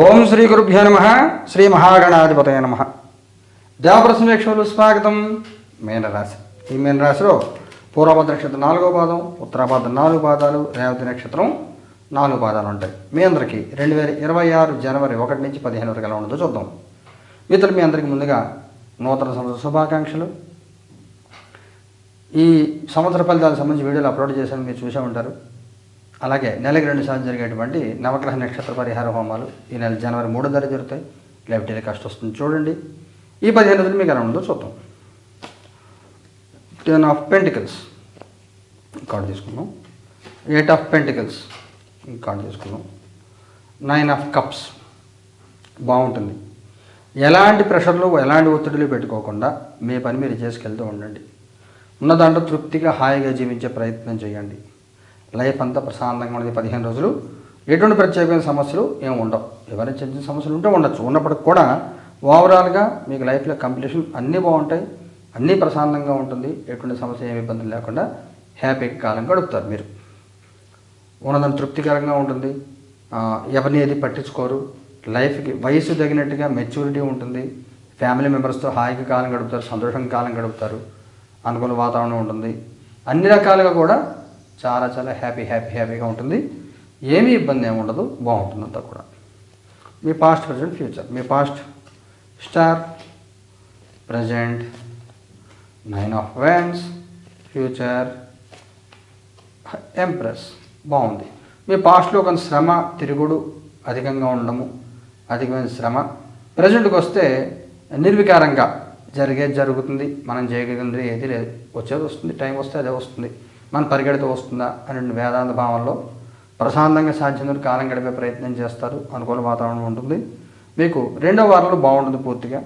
ఓం శ్రీ గురుభ్యో నమ. శ్రీ మహాగణాధిపతయ నమ. దేవప్రసమేక్షలు స్వాగతం. మీనరాశి. ఈ మీనరాశిలో పూర్వభద్ర నక్షత్రం 4వ పాదం, ఉత్తరాభద్ర 4 పాదాలు, రేవతి నక్షత్రం 4 పాదాలు ఉంటాయి. మీ అందరికీ 2026 జనవరి 1 నుంచి 15 వరకు ఎలా ఉండదో చూద్దాం. మిత్రులు, మీ అందరికీ ముందుగా నూతన సంవత్సర శుభాకాంక్షలు. ఈ సంవత్సర ఫలితాలకు సంబంధించి వీడియోలు అప్లోడ్ చేశాను, మీరు చూసే ఉంటారు. అలాగే నెలకి 2 సార్లు జరిగేటువంటి నవగ్రహ నక్షత్ర పరిహార హోమాలు ఈ నెల జనవరి 3 తారీఖు జరుగుతాయి. లేకపోతే కష్టం వస్తుంది చూడండి. ఈ 15 రోజులు మీకు ఎలా ఉందో చూద్దాం. 10 ఆఫ్ పెంటికల్స్ కార్డు తీసుకున్నాం. 8 ఆఫ్ పెంటికల్స్ కార్డు తీసుకున్నాం. 9 ఆఫ్ కప్స్ బాగుంటుంది. ఎలాంటి ప్రెషర్లు, ఎలాంటి ఒత్తిడిలు పెట్టుకోకుండా మీ పని మీరు చేసుకెళ్తూ ఉండండి. ఉన్న దాంట్లో తృప్తిగా హాయిగా జీవించే ప్రయత్నం చేయండి. లైఫ్ అంతా ప్రశాంతంగా ఉండేది 15 రోజులు. ఎటువంటి ప్రత్యేకమైన సమస్యలు ఏమి ఉండవు. ఎవరైనా చిన్న చిన్న సమస్యలు ఉంటే ఉండొచ్చు. ఉన్నప్పటికి కూడా ఓవరాల్గా మీకు లైఫ్లో కంప్లీషన్ అన్నీ బాగుంటాయి, అన్నీ ప్రశాంతంగా ఉంటుంది. ఎటువంటి సమస్య ఏమి ఇబ్బందులు లేకుండా హ్యాపీగా కాలం గడుపుతారు. మీరు ఉన్నదాన్ని తృప్తికరంగా ఉంటుంది. ఎవరిని ఏది పట్టించుకోరు. లైఫ్కి వయసు తగినట్టుగా మెచ్యూరిటీ ఉంటుంది. ఫ్యామిలీ మెంబర్స్తో హాయిగా కాలం గడుపుతారు, సంతోషంగా కాలం గడుపుతారు. అనుకూల వాతావరణం ఉంటుంది. అన్ని రకాలుగా కూడా చాలా చాలా హ్యాపీగా ఉంటుంది. ఏమీ ఇబ్బంది ఏమి ఉండదు, బాగుంటుంది అంతా కూడా. మీ పాస్ట్, ప్రజెంట్, ఫ్యూచర్. మీ past star, present 9 of wands, future empress. బాగుంది. మీ పాస్ట్లో కొంత శ్రమ, తిరుగుడు అధికంగా ఉండడము, అధికమైన శ్రమ. ప్రజెంట్కి వస్తే నిర్వికారంగా జరిగేది జరుగుతుంది. మనం చేయగలిగింది ఏది లేదు. వచ్చేది వస్తుంది, టైం వస్తే అదే వస్తుంది. మన పరిగెడుతూ వస్తుందా అనే వేదాంత భావంలో ప్రశాంతంగా సాధ్యమైన కాలం గడిపే ప్రయత్నం చేస్తారు. అనుకూల వాతావరణం ఉంటుంది. మీకు 2వ వారంలో బాగుంటుంది పూర్తిగా.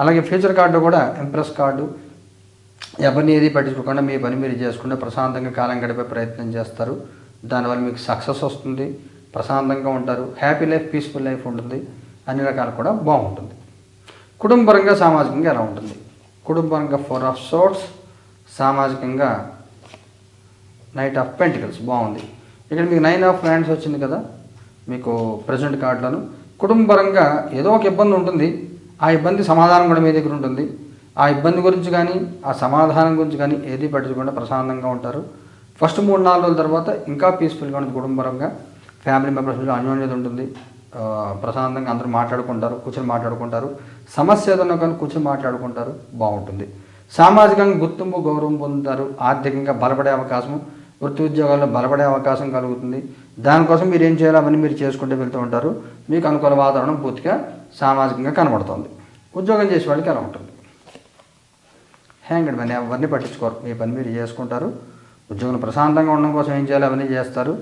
అలాగే ఫ్యూచర్ కార్డు కూడా ఎంప్రెస్ కార్డు. ఎవరిని ఏది పట్టించుకోకుండా మీ పని మీరు చేసుకుంటే ప్రశాంతంగా కాలం గడిపే ప్రయత్నం చేస్తారు. దానివల్ల మీకు సక్సెస్ వస్తుంది. ప్రశాంతంగా ఉంటారు. హ్యాపీ లైఫ్, పీస్ఫుల్ లైఫ్ ఉంటుంది. అన్ని రకాలు కూడా బాగుంటుంది. కుటుంబపరంగా, సామాజికంగా ఎలా ఉంటుంది? కుటుంబపరంగా 4 ఆఫ్ సోర్ట్స్, సామాజికంగా నైట్ ఆఫ్ పెంటికల్స్. బాగుంది. ఇక్కడ మీకు 9 ఆఫ్ హ్యాండ్స్ వచ్చింది కదా మీకు ప్రజెంట్ కార్డులను. కుటుంబపరంగా ఏదో ఒక ఇబ్బంది ఉంటుంది. ఆ ఇబ్బంది సమాధానం కూడా మీ దగ్గర ఉంటుంది. ఆ ఇబ్బంది గురించి కానీ, ఆ సమాధానం గురించి కానీ ఏది పట్టించకుండా ప్రశాంతంగా ఉంటారు. ఫస్ట్ 3-4 రోజుల తర్వాత ఇంకా పీస్ఫుల్గా ఉంటుంది. కుటుంబపరంగా ఫ్యామిలీ మెంబర్స్లో అన్యోన్యత ఉంటుంది. ప్రశాంతంగా అందరూ మాట్లాడుకుంటారు, కూర్చొని మాట్లాడుకుంటారు. సమస్య ఏదన్నా కానీ కూర్చొని మాట్లాడుకుంటారు. బాగుంటుంది. సామాజికంగా గుర్తింపు, గౌరవం పొందుతారు. ఆర్థికంగా బలపడే అవకాశం, వృత్తి ఉద్యోగాల్లో బలపడే అవకాశం కలుగుతుంది. దానికోసం మీరు ఏం చేయాలో అవన్నీ మీరు చేసుకుంటూ వెళ్తూ ఉంటారు. మీకు అనుకూల వాతావరణం పూర్తిగా సామాజికంగా కనబడుతుంది. ఉద్యోగం చేసే వాళ్ళకి ఎలా ఉంటుంది? Hanged man. ఎవరిని పట్టించుకోరు. మీ పని మీరు చేసుకుంటారు. ఉద్యోగం ప్రశాంతంగా ఉండడం కోసం ఏం చేయాలో అవన్నీ చేస్తారు.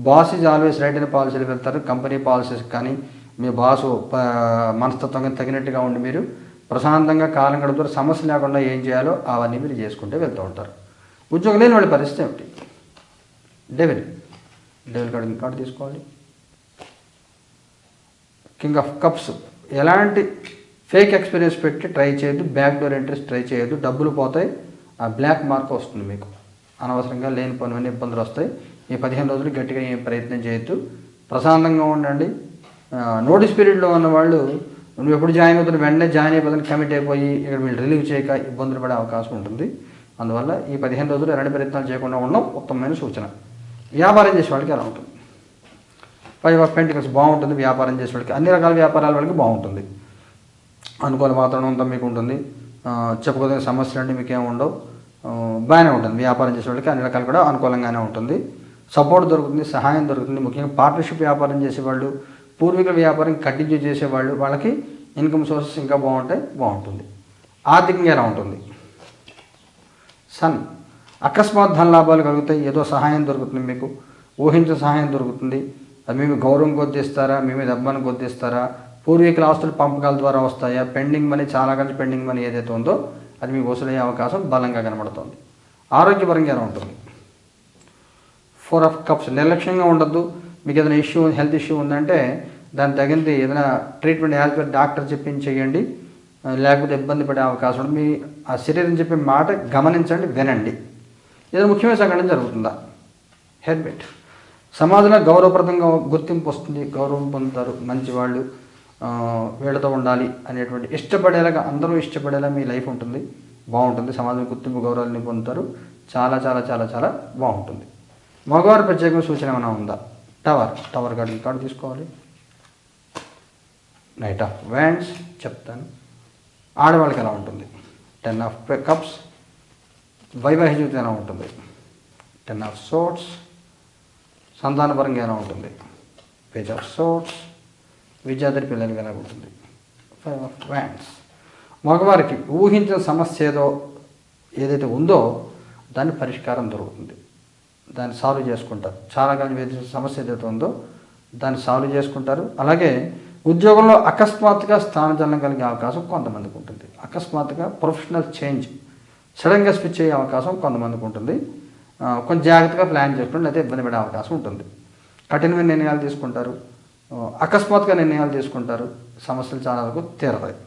బాస్ ఈజ్ ఆల్వేస్ రైట్ అనే పాలసీలు వెళ్తారు. కంపెనీ పాలసీస్ కానీ మీ బాసు మనస్తత్వంగా తగినట్టుగా ఉండి మీరు ప్రశాంతంగా కాలం గడుపుతారు. సమస్య లేకుండా ఏం చేయాలో అవన్నీ మీరు చేసుకుంటూ వెళ్తూ ఉంటారు. ఉద్యోగం లేని వాళ్ళ పరిస్థితి ఏమిటి? డెవిల్ కార్డు తీసుకోవాలి. King of cups. ఎలాంటి ఫేక్ ఎక్స్పీరియన్స్ పెట్టి ట్రై చేయొద్దు. బ్యాక్ డోర్ ఎంట్రీస్ ట్రై చేయొద్దు. డబ్బులు పోతాయి. ఆ బ్లాక్ మార్క్ వస్తుంది మీకు. అనవసరంగా లేని పనులన్నీ ఇబ్బందులు వస్తాయి. ఈ 15 రోజులు గట్టిగా ఏం ప్రయత్నం చేయొద్దు. ప్రశాంతంగా ఉండండి. నోటీస్ పీరియడ్లో ఉన్న వాళ్ళు నువ్వు ఎప్పుడు జాయిన్ అవుతుంది వెంటనే జాయిన్ అయిపోతుంది కమిట్ అయిపోయి ఇక్కడ వీళ్ళు రిలీవ్ చేయక ఇబ్బందులు పడే అవకాశం ఉంటుంది. అందువల్ల ఈ 15 రోజులు ఎలాంటి ప్రయత్నాలు చేయకుండా ఉండడం ఉత్తమమైన సూచన. వ్యాపారం చేసే వాళ్ళకి ఎలా ఉంటుంది? 5 ఆఫ్ పెంటికల్స్. బాగుంటుంది. వ్యాపారం చేసే వాళ్ళకి, అన్ని రకాల వ్యాపారాల వాళ్ళకి బాగుంటుంది. అనుకూల వాతావరణం అంతా మీకు ఉంటుంది. చెప్పుకోదగిన సమస్యలు అంటే మీకు ఏమి ఉండవు. బాగానే ఉంటుంది. వ్యాపారం చేసే వాళ్ళకి అన్ని రకాలు కూడా అనుకూలంగానే ఉంటుంది. సపోర్ట్ దొరుకుతుంది, సహాయం దొరుకుతుంది. ముఖ్యంగా పార్ట్నర్షిప్ వ్యాపారం చేసేవాళ్ళు, పూర్వీకుల వ్యాపారం కంటిన్యూ చేసేవాళ్ళు, వాళ్ళకి ఇన్కమ్ సోర్సెస్ ఇంకా బాగుంటుంది. ఆర్థికంగా ఎలా ఉంటుంది? సన్. అకస్మాత్ ధన లాభాలు కలుగుతాయి. ఏదో సహాయం దొరుకుతుంది మీకు. ఊహించిన సహాయం దొరుకుతుంది. అది మేము గౌరవం కొద్దిస్తారా, మీ మీద అభిమానం కొద్దిస్తారా, పూర్వీకుల ఆస్తులు పంపకాల ద్వారా వస్తాయా, పెండింగ్ మనీ, చాలా కలిసి పెండింగ్ మనీ ఏదైతే ఉందో అది మీకు వసూలయ్యే అవకాశం బలంగా కనబడుతుంది. ఆరోగ్యపరంగా ఎలా ఉంటుంది? 4 ఆఫ్ కప్స్. నిర్లక్ష్యంగా ఉండద్దు. మీకు ఏదైనా ఇష్యూ, హెల్త్ ఇష్యూ ఉందంటే దాని తగింది ఏదైనా ట్రీట్మెంట్ హెల్త్ డాక్టర్ చెప్పించి చేయండి. లేకపోతే ఇబ్బంది పడే అవకాశం ఉంటుంది. మీ ఆ శరీరం చెప్పే మాట గమనించండి, వినండి. ఏదైనా ముఖ్యమైన సంఘటన జరుగుతుందా? హెల్మెట్. సమాజంలో గౌరవప్రదంగా గుర్తింపు వస్తుంది. గౌరవం పొందుతారు. మంచివాళ్ళు వీళ్ళతో ఉండాలి అనేటువంటి ఇష్టపడేలాగా అందరూ ఇష్టపడేలా మీ లైఫ్ ఉంటుంది, బాగుంటుంది. సమాజం గుర్తింపు గౌరవాన్ని పొందుతారు. చాలా చాలా చాలా చాలా బాగుంటుంది. మగవారి ప్రత్యేకమైన సూచన ఏమైనా ఉందా? టవర్ కార్డు తీసుకోవాలి. నైట్ ఆఫ్ వ్యాండ్స్ చెప్తాను. ఆడవాళ్ళకి ఎలా ఉంటుంది? 10 ఆఫ్ కప్స్. వైవాహిక జీవితం ఎలా ఉంటుంది? 10 ఆఫ్ సోర్ట్స్. సంతానపరంగా ఎలా ఉంటుంది? Page of swords. విద్యార్థి పిల్లలకి ఎలా ఉంటుంది? 5 ఆఫ్ వ్యాండ్స్. మగవారికి ఊహించిన సమస్య ఏదైతే ఉందో దాని పరిష్కారం దొరుకుతుంది, దాన్ని సాల్వ్ చేసుకుంటారు. చాలా కాలం వేధించిన సమస్య ఏదైతే ఉందో దాన్ని సాల్వ్ చేసుకుంటారు. అలాగే ఉద్యోగంలో అకస్మాత్తుగా స్థానచలనం కలిగే అవకాశం కొంతమందికి ఉంటుంది. అకస్మాత్తుగా ప్రొఫెషనల్ చేంజ్ సడన్గా స్విచ్ అయ్యే అవకాశం కొంతమందికి ఉంటుంది. కొంచెం జాగ్రత్తగా ప్లాన్ చేసుకుంటే అయితే ఇబ్బంది పడే అవకాశం ఉంటుంది. కఠినమైన నిర్ణయాలు తీసుకుంటారు, అకస్మాత్తుగా నిర్ణయాలు తీసుకుంటారు. సమస్యలు చాలా వరకు తీరతాయి.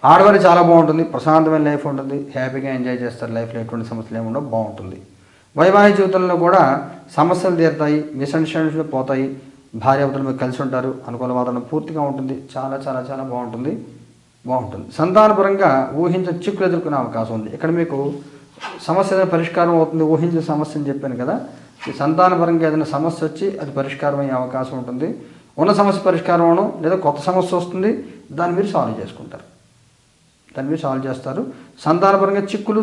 ఆడవారి చాలా బాగుంటుంది, ప్రశాంతమైన లైఫ్ ఉంటుంది, హ్యాపీగా ఎంజాయ్ చేస్తారు. లైఫ్లో ఎటువంటి సమస్యలు ఏమి ఉండవు, బాగుంటుంది. వైవాహిక జీవితంలో కూడా సమస్యలు తీరుతాయి, మిస్అండర్స్టాండింగ్స్లో పోతాయి. భార్యాభర్తలు మీరు కలిసి ఉంటారు, అనుకూల వాతావరణం పూర్తిగా ఉంటుంది. చాలా చాలా చాలా బాగుంటుంది. సంతానపరంగా ఊహించిన చిక్కులు ఎదుర్కొనే అవకాశం ఉంది. ఇక్కడ మీకు సమస్య ఏదైనా పరిష్కారం అవుతుంది, ఊహించిన సమస్య అని చెప్పాను కదా. ఈ సంతానపరంగా ఏదైనా సమస్య వచ్చి అది పరిష్కారం అయ్యే అవకాశం ఉంటుంది. ఉన్న సమస్య పరిష్కారం అవడం లేదా కొత్త సమస్య వస్తుంది, దాన్ని మీరు సాల్వ్ చేసుకుంటారు, దాన్ని మీరు సాల్వ్ చేస్తారు. సంతానపరంగా చిక్కులు,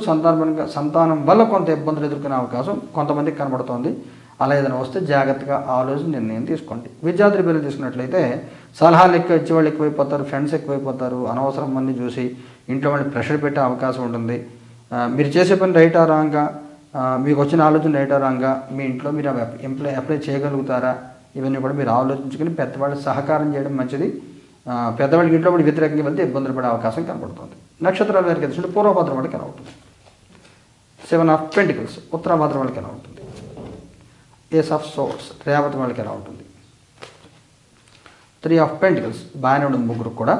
సంతానం వల్ల కొంత ఇబ్బందులు ఎదుర్కొనే అవకాశం కొంతమందికి కనబడుతోంది. అలా ఏదైనా వస్తే జాగ్రత్తగా ఆలోచన నిర్ణయం తీసుకోండి. విద్యార్థి పిల్లలు తీసుకున్నట్లయితే సలహాలు ఇచ్చేవాళ్ళు ఎక్కువైపోతారు, ఫ్రెండ్స్ ఎక్కువైపోతారు. అనవసరం మంది చూసి ఇంట్లో వాళ్ళని ప్రెషర్ పెట్టే అవకాశం ఉంటుంది. మీరు చేసే పని రైటా రాంగా, మీకు వచ్చిన ఆలోచన రైటా రాంగా, మీ ఇంట్లో మీరు అప్లై చేయగలుగుతారా, ఇవన్నీ కూడా మీరు ఆలోచించుకొని పెద్దవాళ్ళకి సహకారం చేయడం మంచిది. పెద్దవాళ్ళకి ఇంట్లో కూడా వ్యతిరేకంగా వెళ్తే ఇబ్బందులు పడే అవకాశం కనబడుతుంది. నక్షత్రాల వారికి ఎదుర్కొంటే పూర్వభద్ర వాళ్ళకి ఎలా ఉంటుంది? 7 ఆఫ్ పెంటికల్స్. ఉత్తరాభద్ర వాళ్ళకి ఎలా ఉంటుంది? Ace of swords. రేవతి వాళ్ళకి ఎలా ఉంటుంది? 3 ఆఫ్ పెంటికల్స్. బాగానే ఉంటుంది ముగ్గురు కూడా.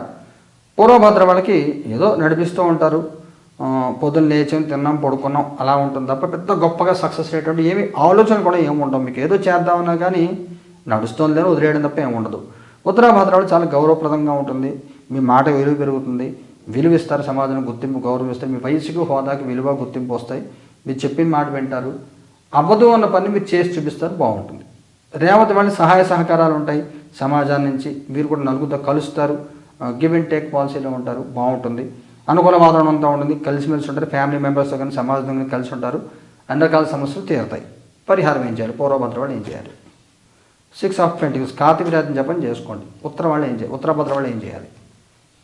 పూర్వభద్ర వాళ్ళకి ఏదో నడిపిస్తూ ఉంటారు, పొద్దున్న లేచాం, తిన్నాం, పడుకున్నాం, అలా ఉంటుంది తప్ప పెద్ద గొప్పగా సక్సెస్ అయ్యేటువంటి ఏమి ఆలోచన కూడా ఏముండవు. మీకు ఏదో చేద్దామన్నా కానీ నడుస్తుంది అని వదిలేయడం తప్ప ఏమి ఉండదు. ఉత్తరాభద్ర వాళ్ళు చాలా గౌరవప్రదంగా ఉంటుంది. మీ మాట విలువ పెరుగుతుంది, విలువ ఇస్తారు, సమాజానికి గుర్తింపు గౌరవిస్తారు. మీ వయసుకు హోదాకి విలువ గుర్తింపు వస్తాయి. మీరు చెప్పిన మాట వింటారు, అవ్వదు అన్న పని మీరు చేసి చూపిస్తారు, బాగుంటుంది. రేవతి వాళ్ళ సహాయ సహకారాలు ఉంటాయి సమాజాన్ని నుంచి. మీరు కూడా నలుగురితో కలుస్తారు, గివ్ అండ్ టేక్ పాలసీలో ఉంటారు, బాగుంటుంది. అనుకూల వాతావరణం అంతా ఉంటుంది, కలిసిమెలిసి ఉంటారు. ఫ్యామిలీ మెంబర్స్తో కానీ సమాజంతో కానీ కలిసి ఉంటారు. అన్ని రకాల సమస్యలు తీరుతాయి. పరిహారం ఏం చేయాలి? పూర్వభద్ర వాళ్ళు ఏం చేయాలి? 6 ఆఫ్ పెంటికల్స్. కార్తీక రాత్రి జపం చేసుకోండి. ఉత్తరభద్ర వాళ్ళు ఏం చేయాలి?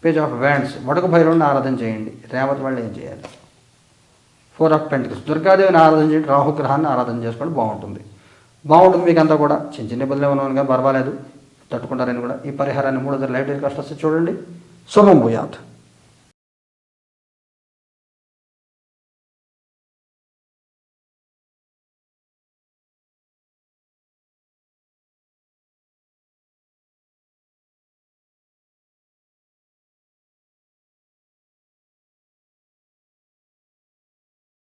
Page of wands. వడకు భైరవుని ఆరాధన చేయండి. రేవతి వాళ్ళు ఏం చేయాలి? 4 ఆఫ్ పెంటికల్స్. దుర్గాదేవిని ఆరాధన చేయండి. రాహుగ్రహాన్ని ఆరాధన చేసుకోండి, బాగుంటుంది. మీకు అంతా కూడా చిన్న ఇబ్బందులు ఏమైనా కానీ పర్వాలేదు, తట్టుకుంటారని కూడా. ఈ పరిహారాన్ని 3 లైట్ కాస్ట్ వస్తే చూడండి. శుభం భూయాత్.